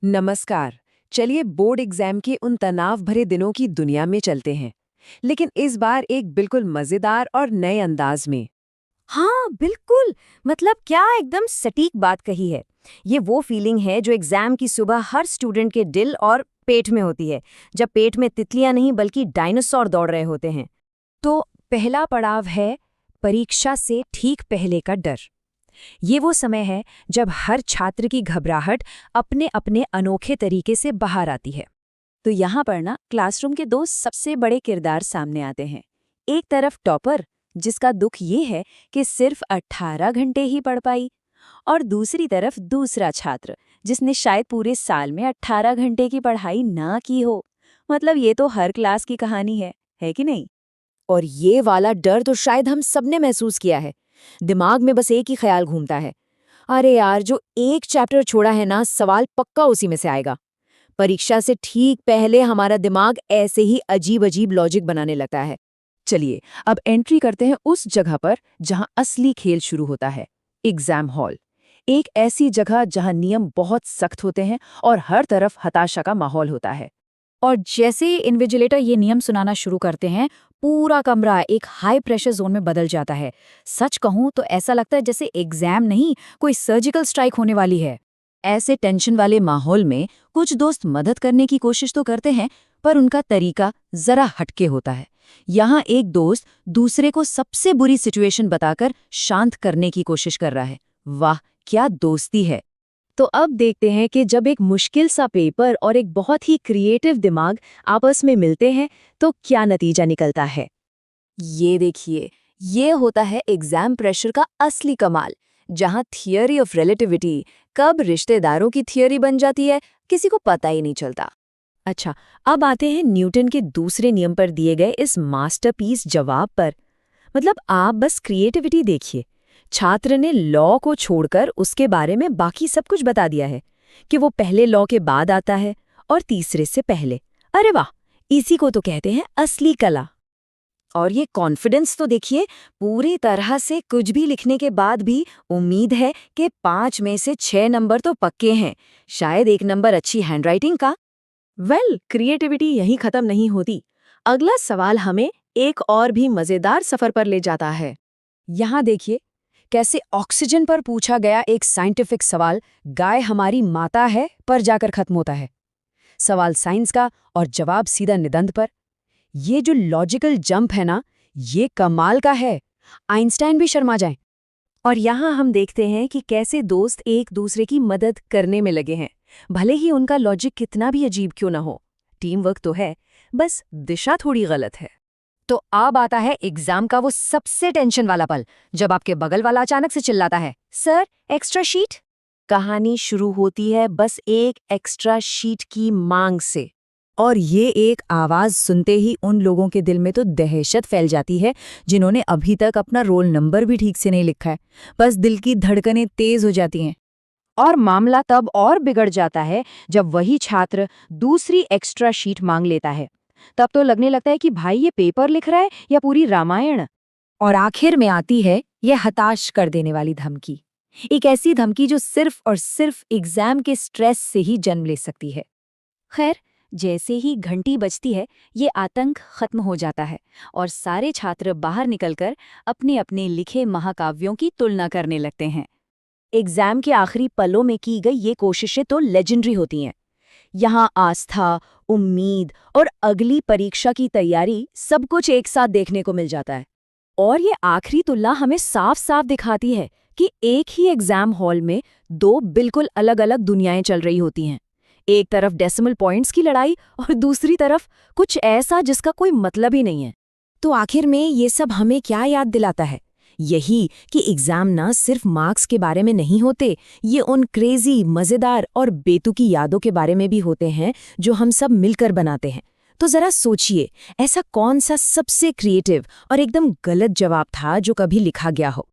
नमस्कार। चलिए board exam के उन तनाव भरे दिनों की दुनिया में चलते हैं, लेकिन इस बार एक बिल्कुल मजेदार और नए अंदाज में। हाँ, बिल्कुल। मतलब क्या एकदम सटीक बात कही है। ये वो फीलिंग है जो एग्जाम की सुबह हर स्टूडेंट के दिल और पेट में होती है, जब पेट में तितलियां नहीं बल्कि डायनासोर दौड़ रहे होते हैं। तो पहला पड़ाव है परीक्षा से ठीक पहले का डर। ये वो समय है जब हर छात्र की घबराहट अपने अपने अनोखे तरीके से बाहर आती है। तो यहाँ पर ना क्लासरूम के दो सबसे बड़े किरदार सामने आते हैं। एक तरफ टॉपर, जिसका दुख ये है कि सिर्फ 18 घंटे ही पढ़ पाई, और दूसरी तरफ दूसरा छात्र, जिसने शायद पूरे साल में 18 घंटे की पढ़ाई ना की हो। मतलब ये तो हर क्लास की कहानी है कि नहीं? और ये वाला डर तो शायद हम सबने महसूस किया है। दिमाग में बस एक ही ख्याल घूमता है, अरे यार, जो एक चैप्टर छोड़ा है ना, सवाल पक्का उसी में से आएगा। परीक्षा से ठीक पहले हमारा दिमाग ऐसे ही अजीब अजीब लॉजिक बनाने लगता है। चलिए अब एंट्री करते हैं उस जगह पर जहां असली खेल शुरू होता है, एग्जाम हॉल। एक ऐसी जगह जहां नियम बहुत सख्त होते हैं और हर तरफ हताशा का माहौल होता है। और जैसे ही इन्विजिलेटर ये नियम सुनाना शुरू करते हैं, पूरा कमरा एक हाई प्रेशर जोन में बदल जाता है। सच कहूं तो ऐसा लगता है जैसे एग्जाम नहीं, कोई सर्जिकल स्ट्राइक होने वाली है। ऐसे टेंशन वाले माहौल में कुछ दोस्त मदद करने की कोशिश तो करते हैं, पर उनका तरीका जरा हटके होता है। यहाँ एक दोस्त दूसरे को सबसे बुरी सिचुएशन बताकर शांत करने की कोशिश कर रहा है। वाह, क्या दोस्ती है! तो अब देखते हैं कि जब एक मुश्किल सा पेपर और एक बहुत ही क्रिएटिव दिमाग आपस में मिलते हैं तो क्या नतीजा निकलता है। ये देखिए, ये होता है एग्जाम प्रेशर का असली कमाल, जहां थियरी ऑफ रिलेटिविटी कब रिश्तेदारों की थियरी बन जाती है, किसी को पता ही नहीं चलता। अच्छा, अब आते हैं न्यूटन के दूसरे नियम पर दिए गए इस मास्टरपीस जवाब पर। मतलब आप बस क्रिएटिविटी देखिए। छात्र ने लॉ को छोड़कर उसके बारे में बाकी सब कुछ बता दिया है, कि वो पहले लॉ के बाद आता है और तीसरे से पहले। अरे वाह, इसी को तो कहते हैं असली कला। और ये कॉन्फिडेंस तो देखिए, पूरी तरह से कुछ भी लिखने के बाद भी उम्मीद है कि 5 में से 6 नंबर तो पक्के हैं, शायद 1 नंबर अच्छी हैंडराइटिंग का। क्रिएटिविटी यहीं खत्म नहीं होती। अगला सवाल हमें एक और भी मजेदार सफर पर ले जाता है। यहाँ देखिए कैसे ऑक्सीजन पर पूछा गया एक साइंटिफिक सवाल गाय हमारी माता है पर जाकर खत्म होता है। सवाल साइंस का और जवाब सीधा निबंध पर। ये जो लॉजिकल जंप है ना, ये कमाल का है। आइंस्टाइन भी शर्मा जाए। और यहाँ हम देखते हैं कि कैसे दोस्त एक दूसरे की मदद करने में लगे हैं, भले ही उनका लॉजिक कितना भी अजीब क्यों ना हो। टीम वर्क तो है, बस दिशा थोड़ी गलत है। तो अब आता है एग्जाम का वो सबसे टेंशन वाला पल, जब आपके बगल वाला अचानक से चिल्लाता है, सर एक्स्ट्रा शीट। कहानी शुरू होती है बस एक एक्स्ट्रा शीट की मांग से। और ये एक आवाज सुनते ही उन लोगों के दिल में तो दहशत फैल जाती है जिन्होंने अभी तक अपना रोल नंबर भी ठीक से नहीं लिखा है। बस दिल की धड़कनें तेज हो जाती हैं। और मामला तब और बिगड़ जाता है जब वही छात्र दूसरी एक्स्ट्रा शीट मांग लेता है। तब तो लगने लगता है कि भाई ये पेपर लिख रहा है या पूरी रामायण। और आखिर में आती है यह हताश कर देने वाली धमकी। एक ऐसी धमकी जो सिर्फ और सिर्फ एग्जाम के स्ट्रेस से ही जन्म ले सकती है। खैर, जैसे ही घंटी बजती है, ये आतंक खत्म हो जाता है और सारे छात्र बाहर निकलकर अपने अपने लिखे महाकाव्यों की तुलना करने लगते हैं। एग्जाम के आखिरी पलों में की गई ये कोशिशें तो लेजेंडरी होती हैं। यहाँ आस्था, उम्मीद और अगली परीक्षा की तैयारी सब कुछ एक साथ देखने को मिल जाता है। और ये आखिरी तुलना हमें साफ साफ दिखाती है कि एक ही एग्जाम हॉल में दो बिल्कुल अलग अलग दुनियाएं चल रही होती हैं। एक तरफ डेसिमल पॉइंट्स की लड़ाई और दूसरी तरफ कुछ ऐसा जिसका कोई मतलब ही नहीं है। तो आखिर में ये सब हमें क्या याद दिलाता है? यही कि एग्जाम ना सिर्फ मार्क्स के बारे में नहीं होते, ये उन क्रेजी, मजेदार और बेतुकी यादों के बारे में भी होते हैं जो हम सब मिलकर बनाते हैं। तो जरा सोचिए, ऐसा कौन सा सबसे क्रिएटिव और एकदम गलत जवाब था जो कभी लिखा गया हो?